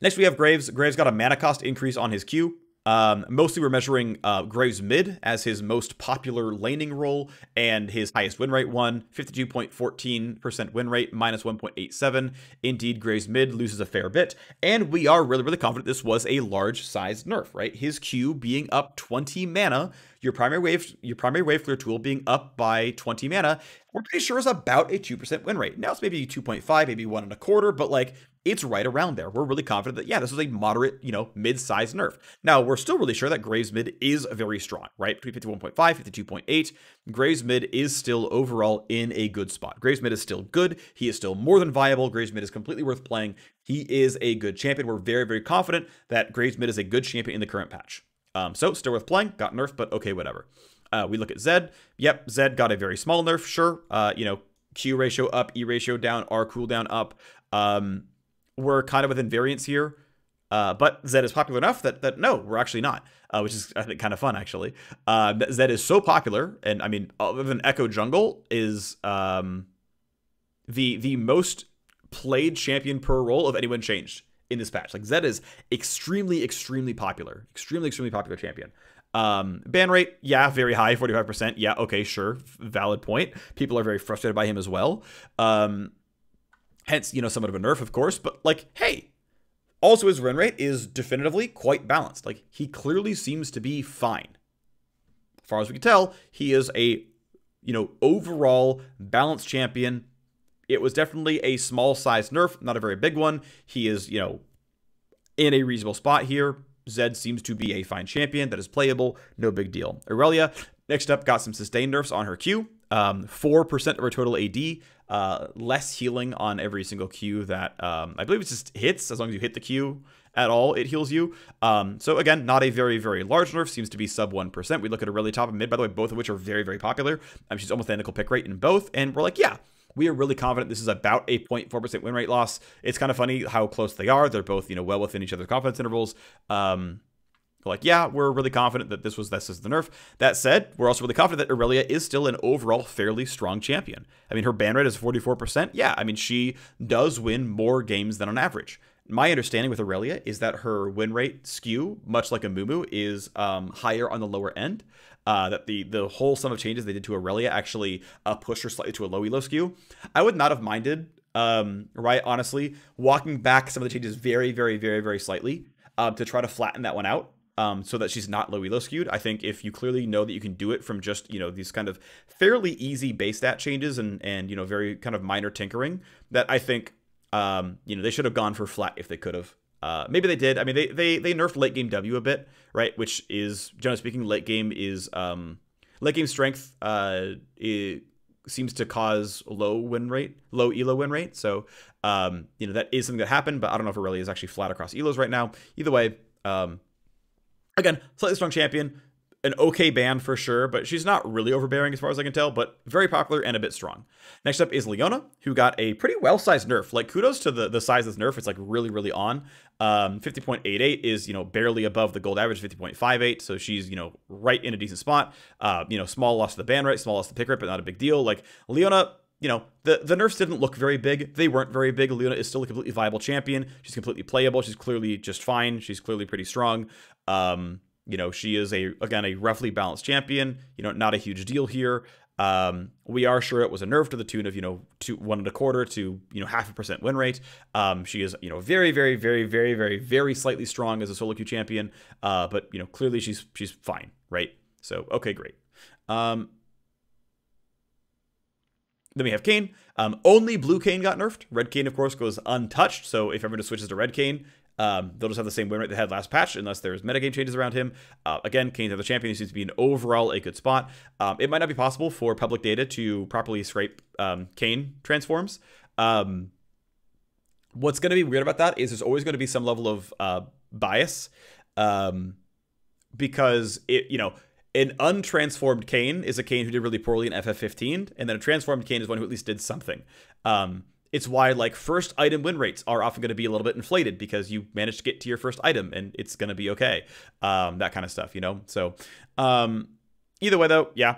Next, we have Graves. Graves got a mana cost increase on his Q. Mostly we're measuring Graves mid as his most popular laning role and his highest win rate one, 52.14% win rate, minus 1.87. Indeed, Graves mid loses a fair bit, and we are really confident this was a large sized nerf, right? His Q being up 20 mana, your primary wave clear tool being up by 20 mana, we're pretty sure is about a 2% win rate. Now it's maybe 2.5, maybe 1.25, but like it's right around there. We're really confident that, yeah, this was a moderate, mid-sized nerf. Now, we're still really sure that Graves mid is very strong, right? Between 51.5, 52.8. Graves mid is still overall in a good spot. Graves mid is still good. He is still more than viable. Graves mid is completely worth playing. He is a good champion. We're very confident that Graves mid is a good champion in the current patch. So, still worth playing. Got nerfed, but okay, whatever. We look at Zed. Yep, Zed got a very small nerf, sure. Q ratio up, E ratio down, R cooldown up. We're kind of within variance here, but Zed is popular enough that no, we're actually not, which is, I think, kind of fun, actually. Zed is so popular, and I mean, other than Echo Jungle, is the most played champion per role of anyone changed in this patch. Like, Zed is extremely popular. Extremely popular champion. Ban rate, yeah, very high, 45%. Yeah, okay, sure, valid point. People are very frustrated by him as well. Hence, somewhat of a nerf, of course, but like, hey, also his win rate is definitively quite balanced. Like, he clearly seems to be fine. As far as we can tell, he is a, overall balanced champion. It was definitely a small-sized nerf, not a very big one. He is, in a reasonable spot here. Zed seems to be a fine champion that is playable. No big deal. Aurelia, next up, got some sustained nerfs on her Q. 4% of her total AD, less healing on every single Q that, I believe it just hits. As long as you hit the Q at all, it heals you. So again, not a very large nerf, seems to be sub 1%. We look at Aurelia top and mid, by the way, both of which are very popular. She's almost identical pick rate in both, and we're like, yeah, we are really confident this is about a 0.4% win rate loss. It's kind of funny how close they are. They're both, well within each other's confidence intervals. Like, yeah, we're really confident that this is the nerf. That said, we're also really confident that Aurelia is still an overall fairly strong champion. I mean, her ban rate is 44%. Yeah, I mean, she does win more games than on average. My understanding with Aurelia is that her win rate skew, much like Amumu, is higher on the lower end. That the whole sum of changes they did to Aurelia actually pushed her slightly to a low elo skew. I would not have minded, right, honestly, walking back some of the changes very slightly. to try to flatten that one out. So that she's not low elo skewed. I think if you clearly know that you can do it from just, these kind of fairly easy base stat changes and very kind of minor tinkering, that I think, they should have gone for flat if they could have. Maybe they did. I mean, they nerfed late game W a bit, right? Which is, generally speaking, late game strength, it seems to cause low elo win rate. So, that is something that happened, but I don't know if it really is actually flat across elos right now. Either way, again, slightly strong champion, an okay ban for sure, but she's not really overbearing as far as I can tell, but very popular and a bit strong. Next up is Leona, who got a pretty well-sized nerf. Like, kudos to the size of this nerf. It's like really, really on. 50.88 is, barely above the gold average, 50.58. So she's, right in a decent spot. Small loss to the ban rate, small loss to the pick rate, but not a big deal. Like, Leona, the nerfs didn't look very big. They weren't very big. Leona is still a completely viable champion. She's completely playable. She's clearly just fine. She's clearly pretty strong. She is a roughly balanced champion. Not a huge deal here. We are sure it was a nerf to the tune of, 1.25 to, 0.5% win rate. She is, very, very, very, very, very, very slightly strong as a solo queue champion. But, clearly she's fine, right? So, okay, great. Then we have Kayn. Only blue Kayn got nerfed. Red Kayn, of course, goes untouched. So if everyone just switches to red Kayn, they'll just have the same win rate they had last patch, unless there's metagame changes around him. Again, Kayn's the champion. He seems to be in overall a good spot. It might not be possible for public data to properly scrape Kayn transforms. What's going to be weird about that is there's always going to be some level of bias, because an untransformed Kayn is a Kayn who did really poorly in FF15, and then a transformed Kayn is one who at least did something. It's why, like, first item win rates are often going to be a little bit inflated because you managed to get to your first item and it's going to be okay. That kind of stuff, So, either way, though, yeah,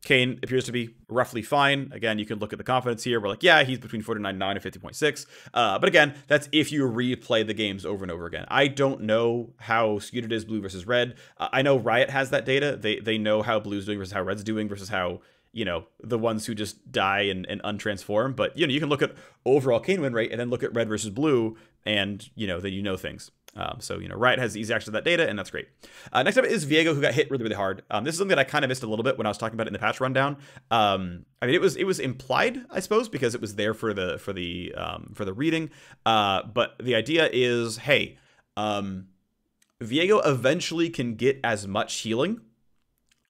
Kayn appears to be roughly fine. Again, you can look at the confidence here. We're like, yeah, he's between 49.9 and 50.6. But again, that's if you replay the games over and over again. I don't know how skewed it is, blue versus red. I know Riot has that data. They know how blue's doing versus how red's doing versus how, the ones who just die and untransform. But, you can look at overall Kayn win rate and then look at red versus blue and, then things. So, Riot has easy access to that data, and that's great. Next up is Viego, who got hit really, really hard. This is something that I kind of missed a little bit when I was talking about it in the patch rundown. I mean, it was implied, I suppose, because it was there for the reading. But the idea is, hey, Viego eventually can get as much healing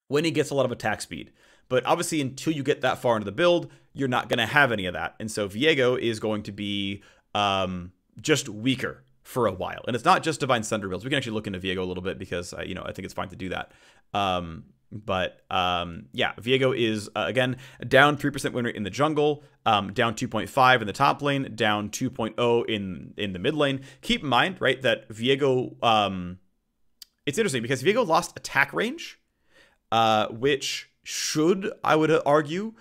when he gets a lot of attack speed. But obviously, until you get that far into the build, you're not going to have any of that. And so Viego is going to be just weaker for a while. And it's not just Divine Thunder builds. We can actually look into Viego a little bit because, I think it's fine to do that. Yeah, Viego is, again, down 3% win rate in the jungle, down 2.5 in the top lane, down 2.0 in the mid lane. Keep in mind, right, that Viego, it's interesting because Viego lost attack range, which should, I would argue,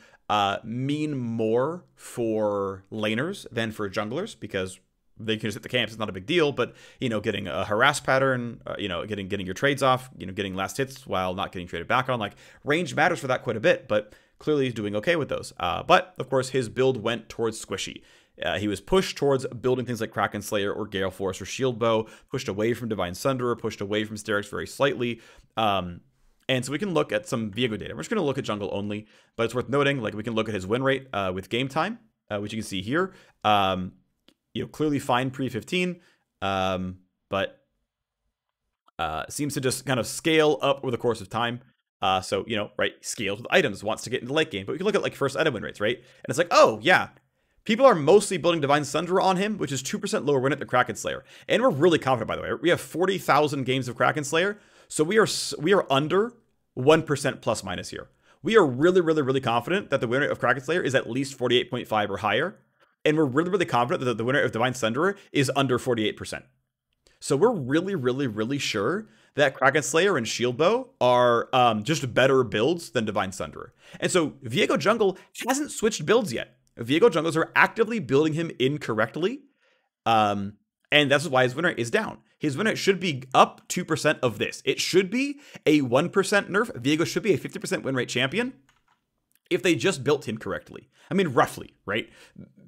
mean more for laners than for junglers, because they can just hit the camps. It's not a big deal, but, getting a harass pattern, getting your trades off, getting last hits while not getting traded back on, like, range matters for that quite a bit, but clearly he's doing okay with those. But, of course, his build went towards squishy. He was pushed towards building things like Kraken Slayer or Gale Force or Shield Bow, pushed away from Divine Thunderer, pushed away from Sterix very slightly. And so we can look at some Viego data. We're just going to look at jungle only, but it's worth noting, like, we can look at his win rate with game time, which you can see here. Clearly fine pre-15, but seems to just kind of scale up over the course of time. So, right, scales with items, wants to get into late game. But we can look at, like, first item win rates, right? And it's like, oh, yeah, people are mostly building Divine Thunderer on him, which is 2% lower win rate than Kraken Slayer. And we're really confident, by the way. We have 40,000 games of Kraken Slayer, so we are under 1% plus minus here. We are really, really, really confident that the win rate of Kraken Slayer is at least 48.5 or higher. And we're really, really confident that the winner of Divine Thunderer is under 48%. So we're really, really, really sure that Kraken Slayer and Shield Bow are just better builds than Divine Thunderer. And so Viego Jungle hasn't switched builds yet. Viego Jungles are actively building him incorrectly. And that's why his win rate is down. His win rate should be up 2% of this. It should be a 1% nerf. Viego should be a 50% win rate champion. if they just built him correctly. I mean, roughly, right?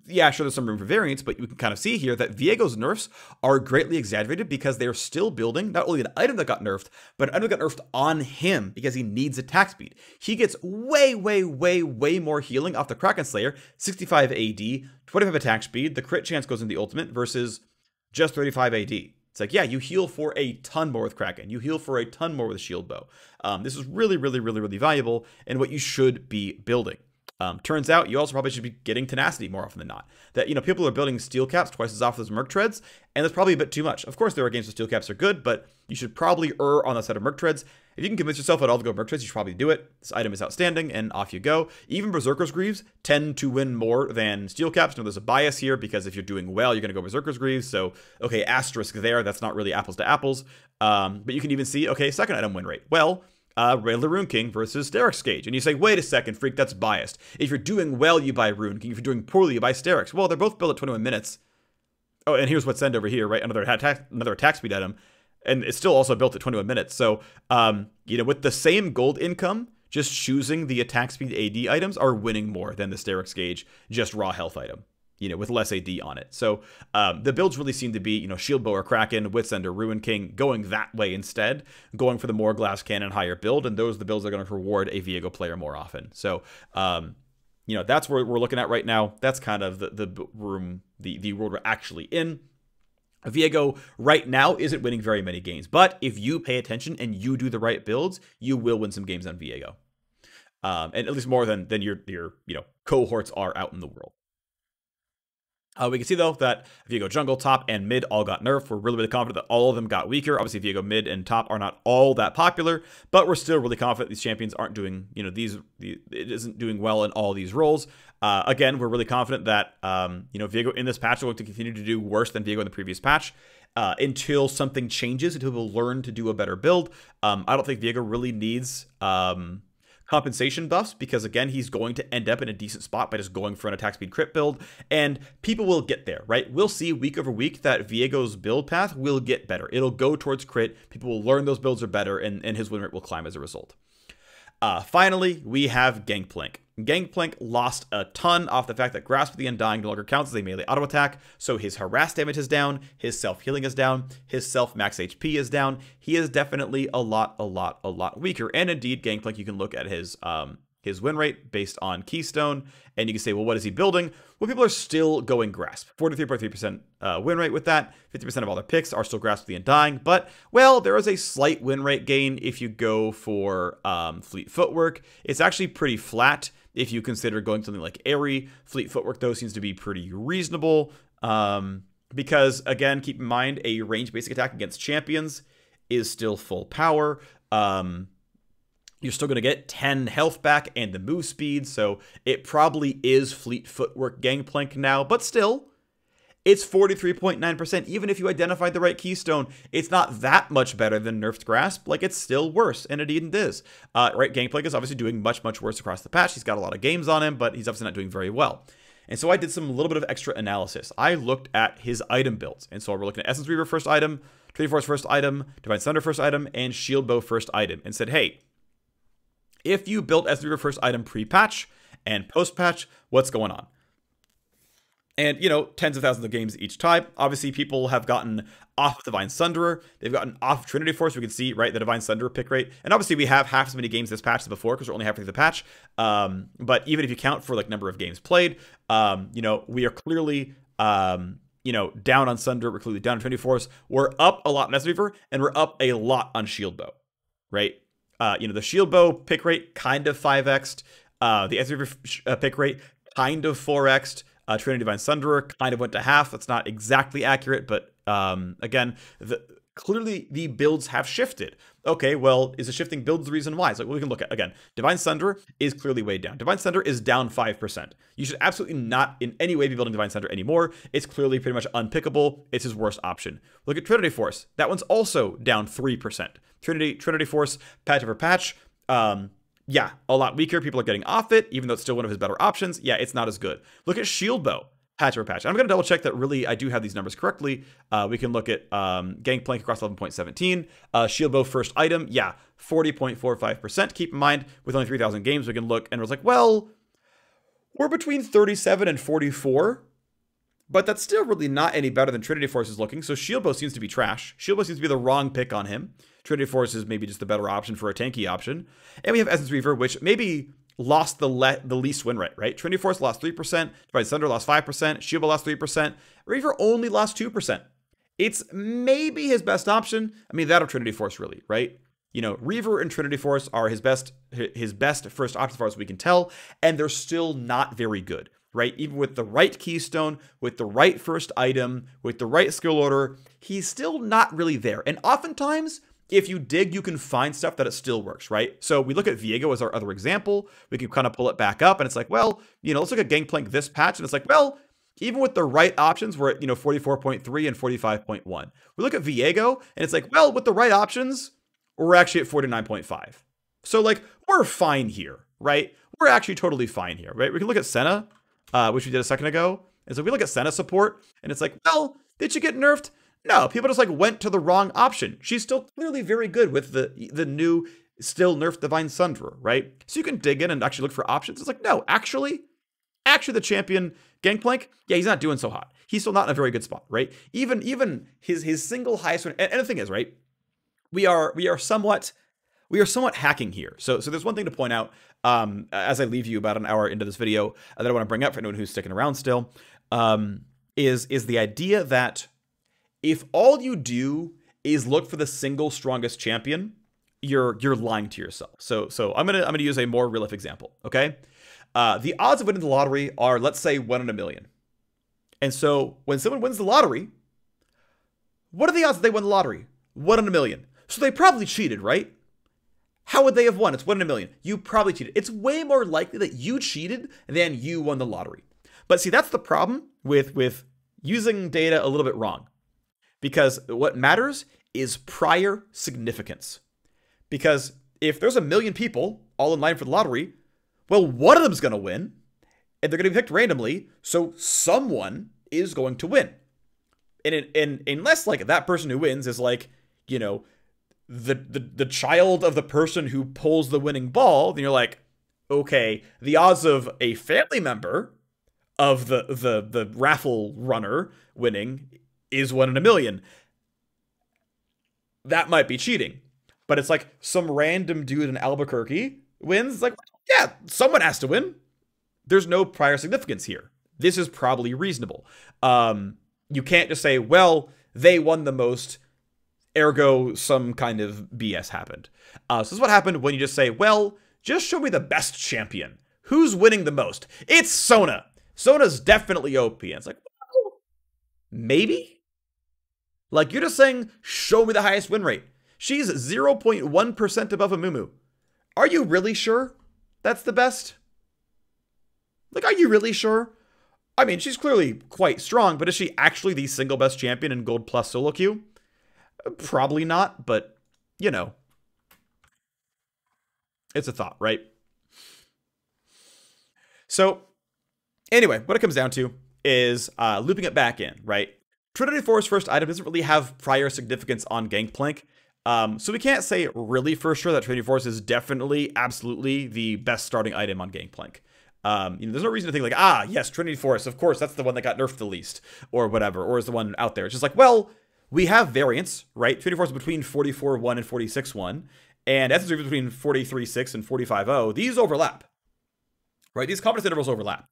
Yeah, sure, there's some room for variance, but you can kind of see here that Viego's nerfs are greatly exaggerated because they're still building not only an item that got nerfed, but an item that got nerfed on him because he needs attack speed. He gets way, way, way, way more healing off the Kraken Slayer, 65 AD, 25 attack speed, the crit chance goes in the ultimate versus just 35 AD. It's like, yeah, you heal for a ton more with Kraken. You heal for a ton more with Shield Bow. This is really, really, really, really valuable and what you should be building. Turns out you also probably should be getting Tenacity more often than not. That, you know, people are building Steel Caps twice as often as Merc Treads, and that's probably a bit too much. Of course, there are games where Steel Caps are good, but you should probably err on the side of Merc Treads. If you can convince yourself at all to go Merc Treads, you should probably do it. This item is outstanding, and off you go. Even Berserker's Greaves tend to win more than Steel Caps. Now, there's a bias here, because if you're doing well, you're going to go Berserker's Greaves, so, okay, asterisk there, that's not really apples to apples. But you can even see, okay, second item win rate. Well, Rayla Rune King versus Sterak's Gauge. And you say, wait a second, Phreak, that's biased. If you're doing well, you buy Rune King. If you're doing poorly, you buy Sterak's. Well, they're both built at 21 minutes. Oh, and here's what's sent over here, right? Another attack speed item. And it's still also built at 21 minutes. So, you know, with the same gold income, just choosing the attack speed AD items are winning more than the Sterak's Gauge, just raw health item, you know, with less AD on it. So the builds really seem to be, you know, Shield Bow or Kraken, Witsender, Ruin King, going that way instead, going for the more Glass Cannon higher build, and those are the builds that are going to reward a Viego player more often. So, you know, that's where we're looking at right now. That's kind of the room, the world we're actually in. Viego right now isn't winning very many games, but if you pay attention and you do the right builds, you will win some games on Viego. And at least more than your you know, cohorts are out in the world. We can see, though, that Viego jungle, top, and mid all got nerfed. We're really, really confident that all of them got weaker. Obviously, Viego mid and top are not all that popular, but we're still really confident these champions aren't doing, you know, it isn't doing well in all these roles. Again, we're really confident that, you know, Viego in this patch is going to continue to do worse than Viego in the previous patch until something changes, until we'll learn to do a better build. I don't think Viego really needs compensation buffs, because again, he's going to end up in a decent spot by just going for an attack speed crit build, and people will get there, right? We'll see week over week that Viego's build path will get better. It'll go towards crit. People will learn those builds are better, and his win rate will climb as a result. Finally, we have Gangplank. Gangplank lost a ton off the fact that Grasp of the Undying no longer counts as a melee auto attack, so his harass damage is down, his self-healing is down, his self-max HP is down. He is definitely a lot weaker, and indeed, Gangplank, you can look at his win rate based on Keystone, and you can say, well, what is he building? Well, people are still going Grasp. 43.3% win rate with that. 50% of all their picks are still Grasp of the Undying, but, well, there is a slight win rate gain if you go for Fleet Footwork. It's actually pretty flat if you consider going something like Airy. Fleet Footwork, though, seems to be pretty reasonable, because, again, keep in mind, a range basic attack against champions is still full power. You're still going to get 10 health back and the move speed, so it probably is Fleet Footwork Gangplank now, but still, it's 43.9%. Even if you identified the right keystone, it's not that much better than Nerfed Grasp. Like, it's still worse, and it indeed is. Right, Gangplank is obviously doing much worse across the patch. He's got a lot of games on him, but he's obviously not doing very well. And so I did some little bit of extra analysis. I looked at his item builds, and so we're looking at Essence Reaver first item, Trinity Force first item, Divine Thunder first item, and Shield Bow first item, and said, hey, if you built Essence Reaver first item pre-patch and post-patch, what's going on? And, you know, tens of thousands of games each time. Obviously, people have gotten off of Divine Thunderer. They've gotten off of Trinity Force. We can see, right, the Divine Thunderer pick rate. And obviously, we have half as many games this patch as before because we're only halfway through the patch. But even if you count for, like, number of games played, you know, we are clearly, you know, down on Thunder. We're clearly down on Trinity Force. We're up a lot on Essence Reaver, and we're up a lot on Shield Bow, right? You know, the Shield Bow pick rate kind of 5x'd. The Essence Reaver pick rate kind of 4x'd. Trinity Divine Thunderer kind of went to half. That's not exactly accurate, but again, clearly the builds have shifted. Okay, well, is the shifting builds the reason why? So we can look at, again, Divine Thunderer is clearly way down. Divine Thunder is down 5%. You should absolutely not in any way be building Divine Thunder anymore. It's clearly pretty much unpickable. It's his worst option. Look at Trinity Force. That one's also down 3%. Trinity Force, patch over patch, yeah, a lot weaker. People are getting off it, even though it's still one of his better options. Yeah, it's not as good. Look at Shield Bow. patch over patch. I'm going to double check that really I do have these numbers correctly. We can look at Gangplank across 11.17. Shield bow first item, yeah, 40.45%. Keep in mind, with only 3,000 games, we can look and it was like, well, we're between 37 and 44. But that's still really not any better than Trinity Force is looking. So Shield Bow seems to be trash. Shield Bow seems to be the wrong pick on him. Trinity Force is maybe just the better option for a tanky option. And we have Essence Reaver, which maybe lost the least win rate, right? Trinity Force lost 3%. Xayah-Lissandra lost 5%. Shield Bow lost 3%. Reaver only lost 2%. It's maybe his best option. I mean, that or Trinity Force, really, right? You know, Reaver and Trinity Force are his best first option as far as we can tell. And they're still not very good. Right? Even with the right keystone, with the right first item, with the right skill order, he's still not really there. And oftentimes, if you dig, you can find stuff that it still works, right? So we look at Viego as our other example. We can kind of pull it back up and it's like, well, you know, let's look at Gangplank this patch. And it's like, well, even with the right options, we're at, 44.3 and 45.1. We look at Viego and it's like, well, with the right options, we're actually at 49.5. So like, we're fine here, right? We're actually totally fine here, right? We can look at Senna, which we did a second ago. And so we look at Senna support, and it's like, well, did she get nerfed? No, people just like went to the wrong option. She's still clearly very good with the new, still nerfed Xayah-Lissandra, right? So you can dig in and actually look for options. It's like, no, actually the champion Gangplank, yeah, he's not doing so hot. He's still not in a very good spot, right? Even his single highest win, and the thing is, right? We are somewhat hacking here. So there's one thing to point out as I leave you about an hour into this video that I want to bring up for anyone who's sticking around still, is the idea that if all you do is look for the single strongest champion, you're lying to yourself. So I'm gonna use a more real life example. Okay, the odds of winning the lottery are, let's say, 1 in a million. And so when someone wins the lottery, what are the odds that they win the lottery? 1 in a million. So they probably cheated, right? How would they have won? It's 1 in a million. You probably cheated. It's way more likely that you cheated than you won the lottery. But see, that's the problem with using data a little bit wrong. Because what matters is prior significance. Because if there's 1 million people all in line for the lottery, well, one of them's going to win. And they're going to be picked randomly. So someone is going to win. And unless like that person who wins is like, the child of the person who pulls the winning ball, then you're like, okay, the odds of a family member of the raffle runner winning is 1 in a million. That might be cheating. But it's like some random dude in Albuquerque wins. It's like, yeah, someone has to win. There's no prior significance here. This is probably reasonable. You can't just say, well, they won the most, ergo some kind of BS happened. So this is what happened when you just say, well, just show me the best champion. Who's winning the most? It's Sona. Sona's definitely OP. And it's like, well, maybe? Like, you're just saying, show me the highest win rate. She's 0.1% above Amumu. Are you really sure that's the best? Like, are you really sure? I mean, she's clearly quite strong, but is she actually the single best champion in Gold Plus solo queue? Probably not, but, it's a thought, right? So, anyway, what it comes down to is looping it back in, right? Trinity Force first item doesn't really have prior significance on Gangplank. So we can't say really for sure that Trinity Force is definitely, absolutely the best starting item on Gangplank. There's no reason to think like, yes, Trinity Force, of course, that's the one that got nerfed the least, or whatever, or is the one out there. It's just like, well, we have variants, right? Trinity Force is between 44.1 and 46.1, and Essence Reaver between 43.6 and 45.0. These overlap, right? These confidence intervals overlap.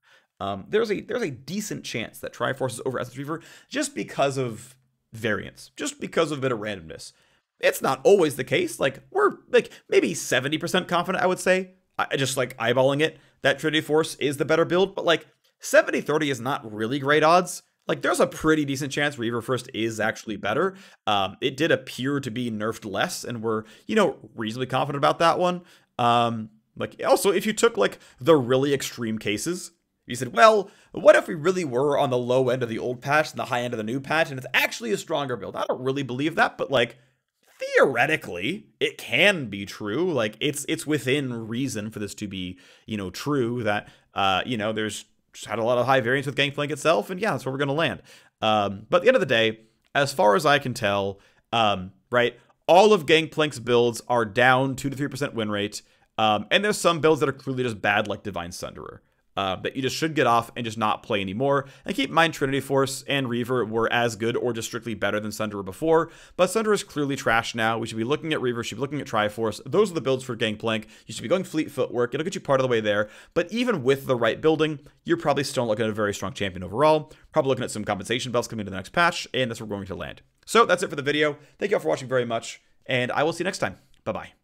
There's a decent chance that Triforce is over Essence Reaver just because of variance, just because of a bit of randomness. It's not always the case. Like, we're like maybe 70% confident, I would say. I just like eyeballing it, that Trinity Force is the better build, but like 70-30 is not really great odds. Like, there's a pretty decent chance Reaver first is actually better. It did appear to be nerfed less, and we're, reasonably confident about that one. Like, also, if you took like the really extreme cases, you said, well, what if we really were on the low end of the old patch and the high end of the new patch, and it's actually a stronger build? I don't really believe that, but like, theoretically, it can be true. Like, it's within reason for this to be, true that, there's just had a lot of high variance with Gangplank itself, and yeah, that's where we're going to land. But at the end of the day, as far as I can tell, right, all of Gangplank's builds are down 2 to 3% win rate, and there's some builds that are clearly just bad, like Divine Sunderer, that you just should get off and just not play anymore. And keep in mind, Trinity Force and Reaver were as good or just strictly better than Sunderer before, but Sunderer is clearly trash now. We should be looking at Reaver, should be looking at Triforce. Those are the builds for Gangplank. You should be going Fleet Footwork. It'll get you part of the way there, but even with the right building, you're probably still looking at a very strong champion overall. Probably looking at some compensation belts coming into the next patch, and that's where we're going to land. So that's it for the video. Thank you all for watching very much, and I will see you next time. Bye-bye.